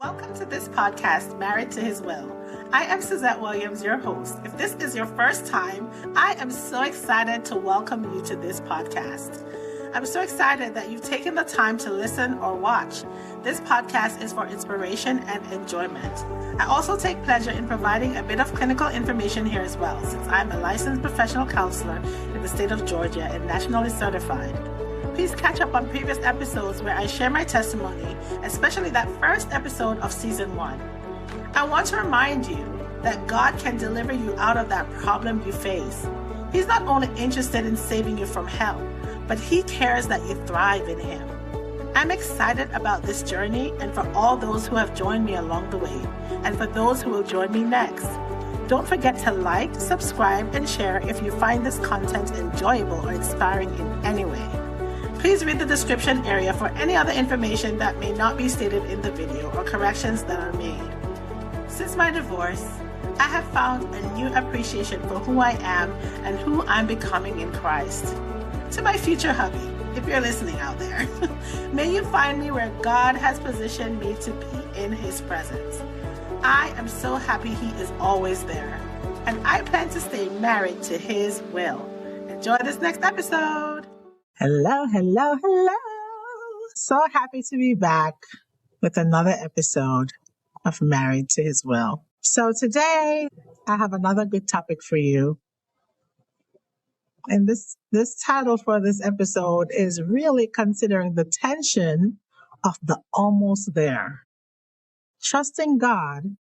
Welcome to this podcast, Married to His Will. I am Suzette Williams, your host. If this is your first time, I am so excited to welcome you to this podcast. I'm so excited that you've taken the time to listen or watch. This podcast is for inspiration and enjoyment. I also take pleasure in providing a bit of clinical information here as well, since I'm a licensed professional counselor in the state of Georgia and nationally certified. Please catch up on previous episodes where I share my testimony, especially that first episode of season 1. I want to remind you that God can deliver you out of that problem you face. He's not only interested in saving you from hell, but He cares that you thrive in Him. I'm excited about this journey and for all those who have joined me along the way, and for those who will join me next. Don't forget to like, subscribe, and share if you find this content enjoyable or inspiring in any way. Please read the description area for any other information that may not be stated in the video or corrections that are made. Since my divorce, I have found a new appreciation for who I am and who I'm becoming in Christ. To my future hubby, if you're listening out there, may you find me where God has positioned me to be in His presence. I am so happy He is always there, and I plan to stay married to His will. Enjoy this next episode. Hello. So happy to be back with another episode of Married to His Will. So today I have another good topic for you. And this title for this episode is really considering the tension of the almost there. Trusting God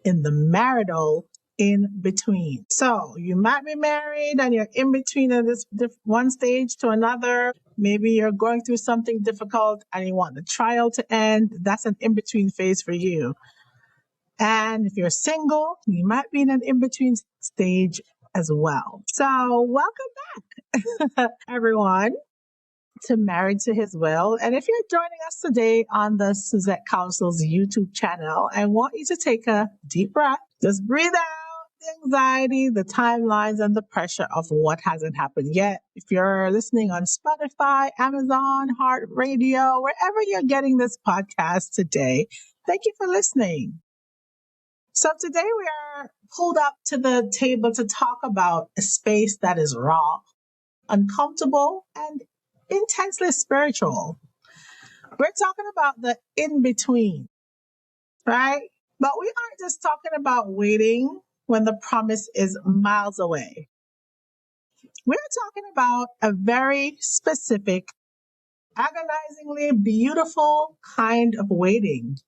in the marital in between. So you might be married and you're in between of this one stage to another. Maybe you're going through something difficult and you want the trial to end. That's an in-between phase for you. And if you're single, you might be in an in-between stage as well. So welcome back, everyone, to Married to His Will. And if you're joining us today on the Suzette Counsel's YouTube channel, I want you to take a deep breath. Just breathe out the anxiety, the timelines, and the pressure of what hasn't happened yet. If you're listening on Spotify, Amazon, Heart Radio, wherever you're getting this podcast today, thank you for listening. So today we are pulled up to the table to talk about a space that is raw, uncomfortable, and intensely spiritual. We're talking about the in-between, right? But we aren't just talking about waiting when the promise is miles away. We're talking about a very specific, agonizingly beautiful kind of waiting.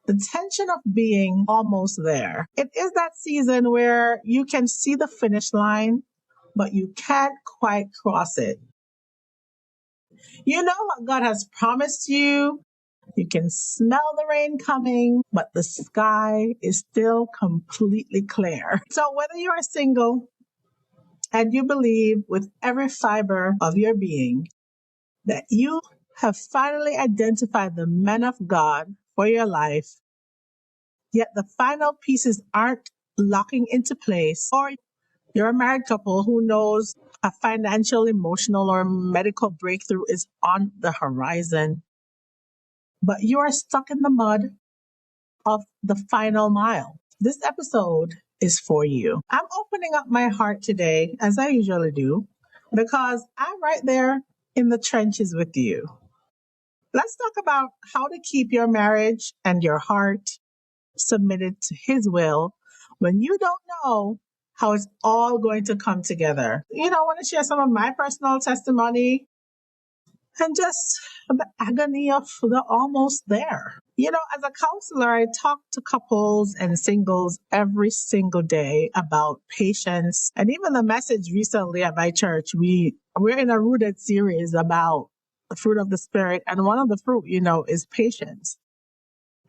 The tension of being almost there. It is that season where you can see the finish line, but you can't quite cross it. You know what God has promised you. You can smell the rain coming, but the sky is still completely clear. So whether you are single and you believe with every fiber of your being that you have finally identified the man of God for your life, yet the final pieces aren't locking into place, or you're a married couple who knows a financial, emotional, or medical breakthrough is on the horizon, but you are stuck in the mud of the final mile. This episode is for you. I'm opening up my heart today, as I usually do, because I'm right there in the trenches with you. Let's talk about how to keep your marriage and your heart submitted to His will when you don't know how it's all going to come together. I want to share some of my personal testimony and just the agony of the almost there. As a counselor, I talk to couples and singles every single day about patience. And even the message recently at my church, we're in a Rooted series about the fruit of the Spirit. And one of the fruit, is patience.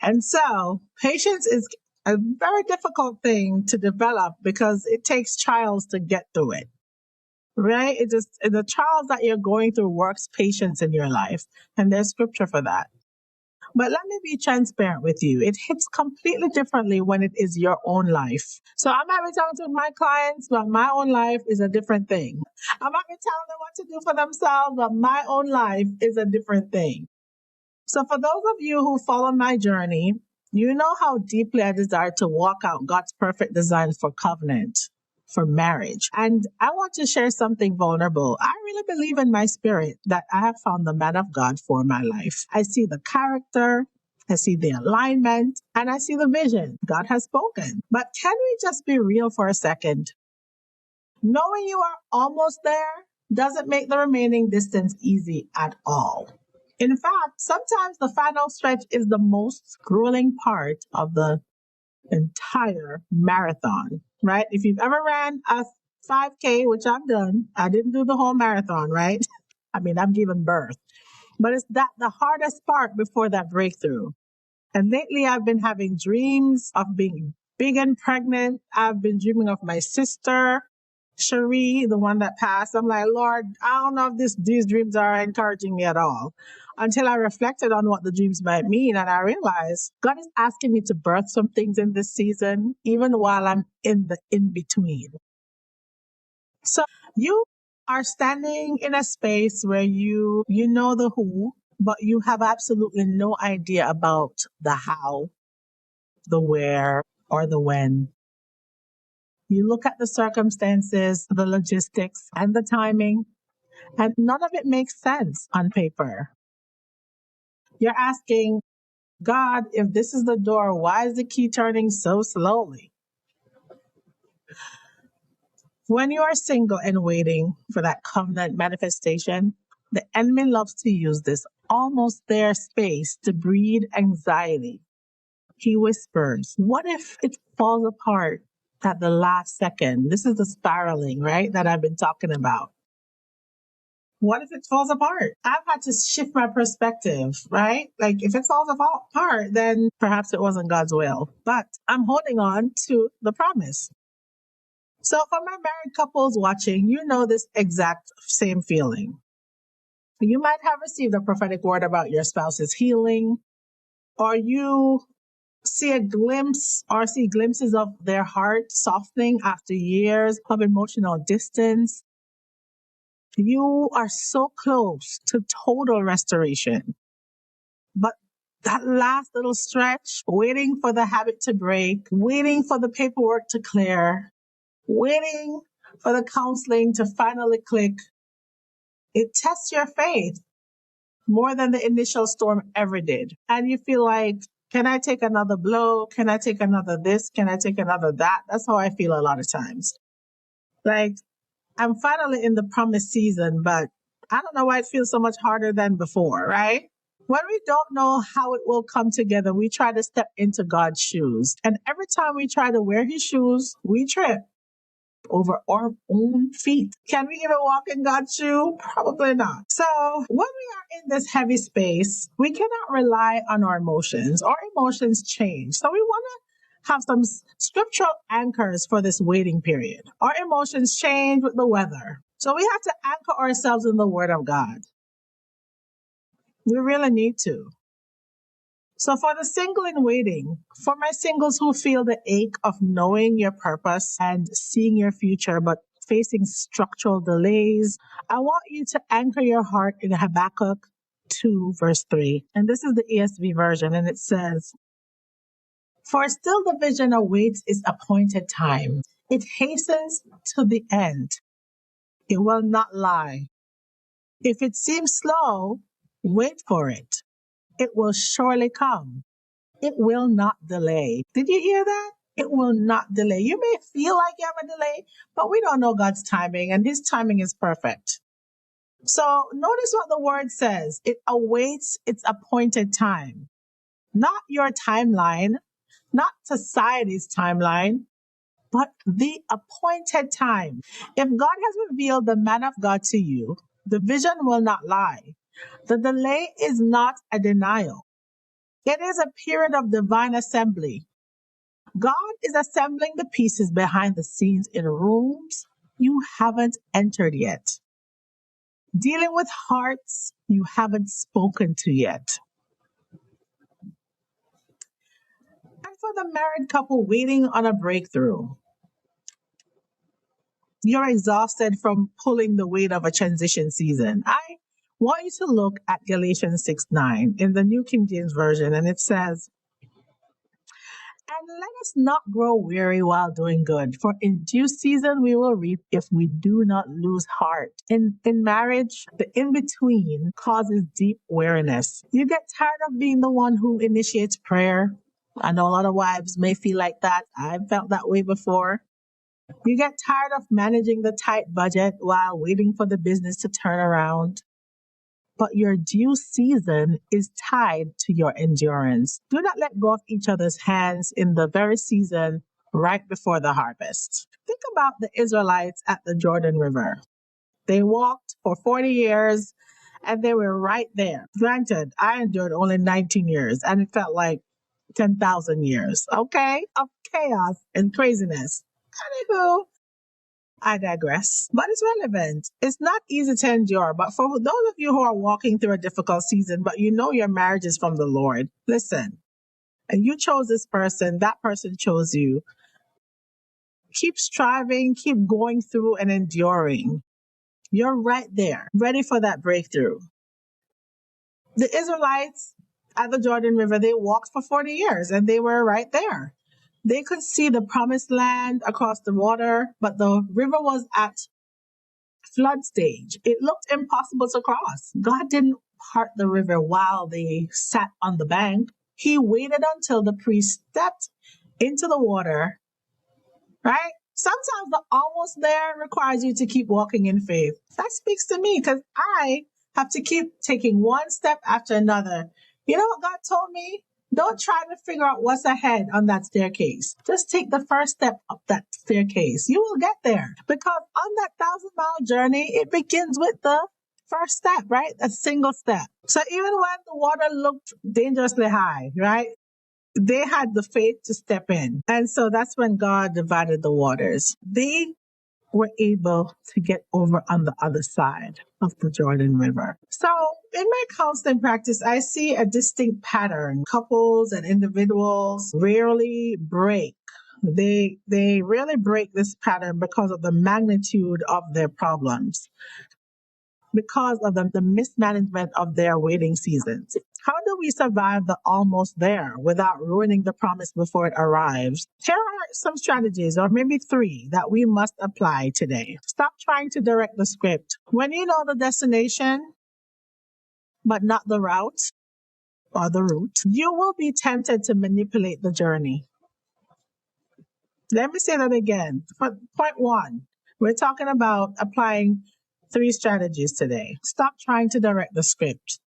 And so patience is a very difficult thing to develop because it takes trials to get through it. Right? The trials that you're going through works patience in your life. And there's scripture for that. But let me be transparent with you. It hits completely differently when it is your own life. So I might be talking to my clients, but my own life is a different thing. I might be telling them what to do for themselves, but my own life is a different thing. So for those of you who follow my journey, You know how deeply I desire to walk out God's perfect design for covenant, for marriage. And I want to share something vulnerable. I really believe in my spirit that I have found the man of God for my life. I see the character, I see the alignment, and I see the vision. God has spoken. But can we just be real for a second? Knowing you are almost there doesn't make the remaining distance easy at all. In fact, sometimes the final stretch is the most grueling part of the entire marathon, right? If you've ever ran a 5K, which I've done, I didn't do the whole marathon, right? I mean, I've given birth, but it's that the hardest part before that breakthrough. And lately I've been having dreams of being big and pregnant. I've been dreaming of my sister, Cherie, the one that passed. I'm like, Lord, I don't know if these dreams are encouraging me at all. Until I reflected on what the dreams might mean, and I realized God is asking me to birth some things in this season, even while I'm in the in-between. So you are standing in a space where you know the who, but you have absolutely no idea about the how, the where, or the when. You look at the circumstances, the logistics, and the timing, and none of it makes sense on paper. You're asking, God, if this is the door, why is the key turning so slowly? When you are single and waiting for that covenant manifestation, the enemy loves to use this almost there space to breed anxiety. He whispers, what if it falls apart at the last second? This is the spiraling, right, that I've been talking about. What if it falls apart? I've had to shift my perspective, right? Like if it falls apart, then perhaps it wasn't God's will. But I'm holding on to the promise. So for my married couples watching, you know this exact same feeling. You might have received a prophetic word about your spouse's healing, or you see a glimpse or see glimpses of their heart softening after years of emotional distance. You are so close to total restoration. But that last little stretch, waiting for the habit to break, waiting for the paperwork to clear, waiting for the counseling to finally click, it tests your faith more than the initial storm ever did. And you feel like, can I take another blow? Can I take another this? Can I take another that? That's how I feel a lot of times. Like, I'm finally in the promised season, but I don't know why it feels so much harder than before, right? When we don't know how it will come together, we try to step into God's shoes. And every time we try to wear his shoes, we trip over our own feet. Can we even walk in God's shoe? Probably not. So when we are in this heavy space, we cannot rely on our emotions. Our emotions change. So we want to have some scriptural anchors for this waiting period. Our emotions change with the weather. So we have to anchor ourselves in the Word of God. We really need to. So for the single in waiting, for my singles who feel the ache of knowing your purpose and seeing your future, but facing structural delays, I want you to anchor your heart in Habakkuk 2, verse 3. And this is the ESV version, and it says, for still the vision awaits its appointed time. It hastens to the end. It will not lie. If it seems slow, wait for it. It will surely come. It will not delay. Did you hear that? It will not delay. You may feel like you have a delay, but we don't know God's timing, and his timing is perfect. So notice what the word says. It awaits its appointed time. Not your timeline, not society's timeline, but the appointed time. If God has revealed the man of God to you, the vision will not lie. The delay is not a denial. It is a period of divine assembly. God is assembling the pieces behind the scenes in rooms you haven't entered yet, dealing with hearts you haven't spoken to yet. And for the married couple waiting on a breakthrough, you're exhausted from pulling the weight of a transition season. I want you to look at Galatians 6:9 in the New King James Version, and it says, And let us not grow weary while doing good, for in due season we will reap if we do not lose heart. In marriage, the in between causes deep weariness. You get tired of being the one who initiates prayer. I know a lot of wives may feel like that. I've felt that way before. You get tired of managing the tight budget while waiting for the business to turn around. But your due season is tied to your endurance. Do not let go of each other's hands in the very season right before the harvest. Think about the Israelites at the Jordan River. They walked for 40 years and they were right there. Granted, I endured only 19 years and it felt like 10,000 years, okay, of chaos and craziness. Anywho, I digress, but it's relevant. It's not easy to endure, but for those of you who are walking through a difficult season, but you know your marriage is from the Lord, listen, and you chose this person, that person chose you. Keep striving, keep going through and enduring. You're right there, ready for that breakthrough. The Israelites at the Jordan River, they walked for 40 years and they were right there. They could see the promised land across the water, but the river was at flood stage. It looked impossible to cross. God didn't part the river while they sat on the bank. He waited until the priest stepped into the water, right? Sometimes the almost there requires you to keep walking in faith. That speaks to me because I have to keep taking one step after another. You know what God told me? Don't try to figure out what's ahead on that staircase. Just take the first step up that staircase. You will get there. Because on that 1,000-mile journey, it begins with the first step, right? A single step. So even when the water looked dangerously high, right? They had the faith to step in. And so that's when God divided the waters. They were able to get over on the other side of the Jordan River. So in my counseling practice, I see a distinct pattern. Couples and individuals rarely break. They rarely break this pattern because of the magnitude of their problems, because of the mismanagement of their waiting seasons. How do we survive the almost there without ruining the promise before it arrives? Here are some strategies, or maybe 3, that we must apply today. Stop trying to direct the script. When you know the destination, but not the route or the route, you will be tempted to manipulate the journey. Let me say that again. Point 1, we're talking about applying 3 strategies today. Stop trying to direct the script.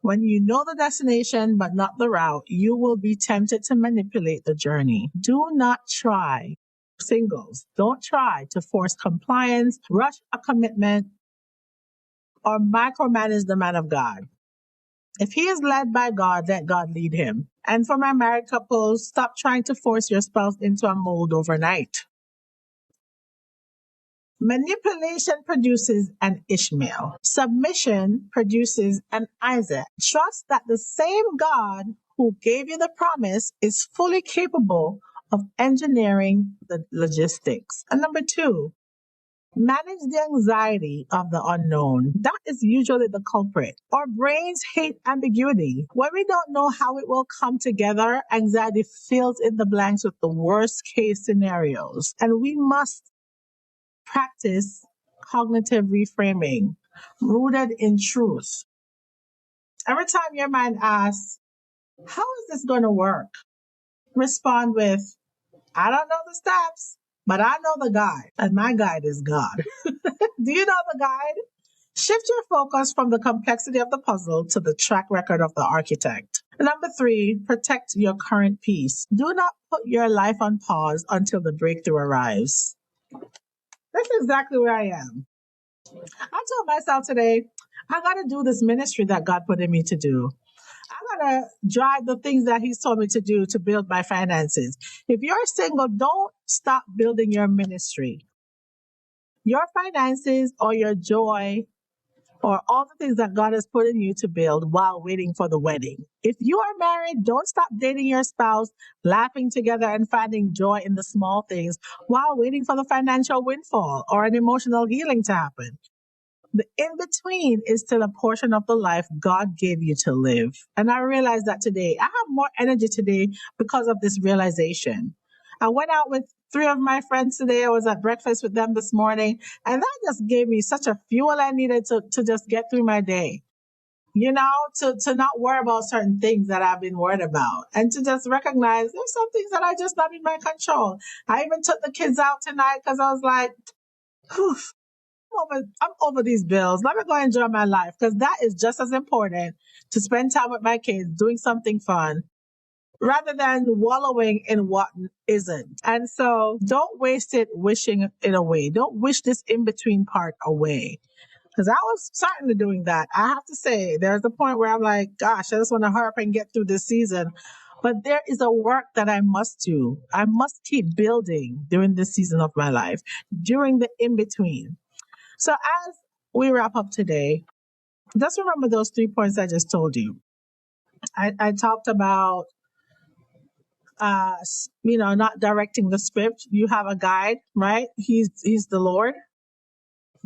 When you know the destination but not the route, you will be tempted to manipulate the journey. Do not try, singles, don't try to force compliance, rush a commitment, or micromanage the man of God. If he is led by God, let God lead him. And for my married couples, stop trying to force your spouse into a mold overnight. Manipulation produces an Ishmael. Submission produces an Isaac. Trust that the same God who gave you the promise is fully capable of engineering the logistics. And number 2, manage the anxiety of the unknown. That is usually the culprit. Our brains hate ambiguity. When we don't know how it will come together, anxiety fills in the blanks with the worst case scenarios. And we must practice cognitive reframing rooted in truth. Every time your mind asks, how is this going to work? Respond with, I don't know the steps, but I know the guide, and my guide is God. Do you know the guide? Shift your focus from the complexity of the puzzle to the track record of the architect. Number 3, protect your current peace. Do not put your life on pause until the breakthrough arrives. That's exactly where I am. I told myself today, I got to do this ministry that God put in me to do. I got to drive the things that He's told me to do to build my finances. If you're single, don't stop building your ministry, your finances, or your joy, or all the things that God has put in you to build while waiting for the wedding. If you are married, don't stop dating your spouse, laughing together and finding joy in the small things while waiting for the financial windfall or an emotional healing to happen. The in-between is still a portion of the life God gave you to live. And I realized that today. I have more energy today because of this realization. I went out with 3 of my friends today. I was at breakfast with them this morning, and that just gave me such a fuel I needed to just get through my day. To not worry about certain things that I've been worried about, and to just recognize there's some things that are just not in my control. I even took the kids out tonight because I was like, whew, I'm over these bills. Let me go enjoy my life, because that is just as important, to spend time with my kids, doing something fun, rather than wallowing in what isn't. And so don't waste it wishing it away. Don't wish this in-between part away. Because I was certainly doing that. I have to say, there's a point where I'm like, gosh, I just want to hurry up and get through this season. But there is a work that I must do. I must keep building during this season of my life, during the in-between. So as we wrap up today, just remember those 3 points I just told you. I talked about, not directing the script. You have a guide, right? He's the Lord.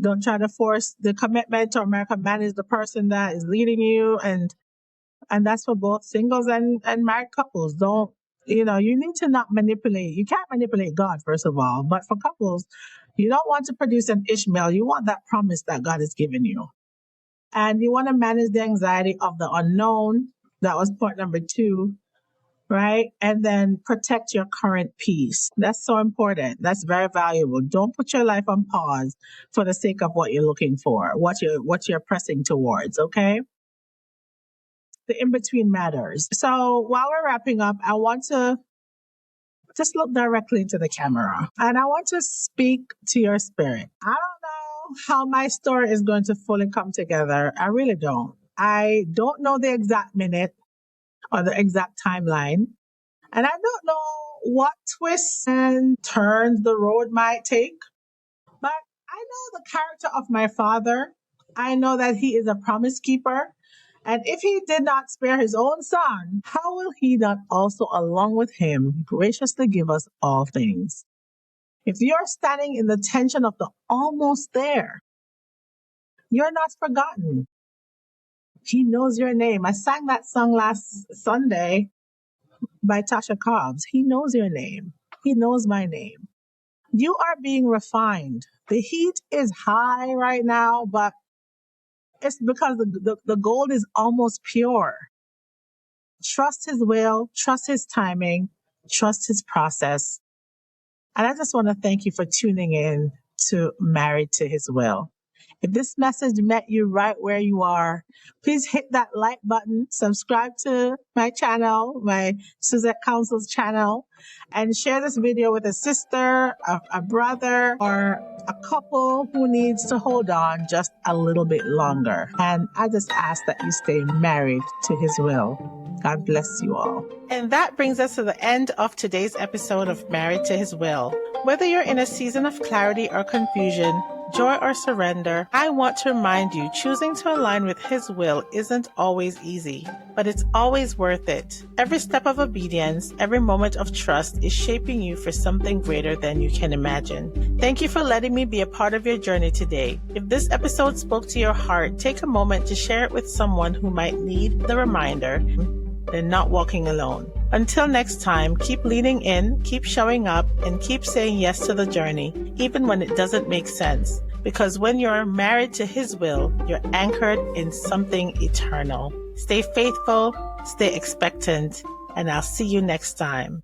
Don't try to force the commitment or micromanage the person that is leading you. And that's for both singles and married couples. You need to not manipulate. You can't manipulate God, first of all. But for couples, you don't want to produce an Ishmael. You want that promise that God has given you. And you want to manage the anxiety of the unknown. That was point number 2. Right? And then protect your current peace. That's so important. That's very valuable. Don't put your life on pause for the sake of what you're looking for, what you're pressing towards. Okay? The in-between matters. So while we're wrapping up, I want to just look directly into the camera, and I want to speak to your spirit. I don't know how my story is going to fully come together. I really don't. I don't know the exact minute or the exact timeline. And I don't know what twists and turns the road might take. But I know the character of my Father. I know that He is a promise keeper. And if He did not spare His own Son, how will He not also, along with Him, graciously give us all things? If you're standing in the tension of the almost there, you're not forgotten. He knows your name. I sang that song last Sunday by Tasha Cobbs. He knows your name. He knows my name. You are being refined. The heat is high right now, but it's because the gold is almost pure. Trust His will, trust His timing, trust His process. And I just want to thank you for tuning in to Married to His Will. If this message met you right where you are, please hit that like button, subscribe to my channel, my Suzette Counsel's channel, and share this video with a sister, a brother, or a couple who needs to hold on just a little bit longer. And I just ask that you stay married to His will. God bless you all. And that brings us to the end of today's episode of Married to His Will. Whether you're in a season of clarity or confusion, joy or surrender, I want to remind you, choosing to align with His will isn't always easy, but it's always worth it. Every step of obedience, every moment of trust is shaping you for something greater than you can imagine. Thank you for letting me be a part of your journey today. If this episode spoke to your heart, take a moment to share it with someone who might need the reminder they're not walking alone. Until next time, keep leaning in, keep showing up, and keep saying yes to the journey, even when it doesn't make sense. Because when you're married to His will, you're anchored in something eternal. Stay faithful, stay expectant, and I'll see you next time.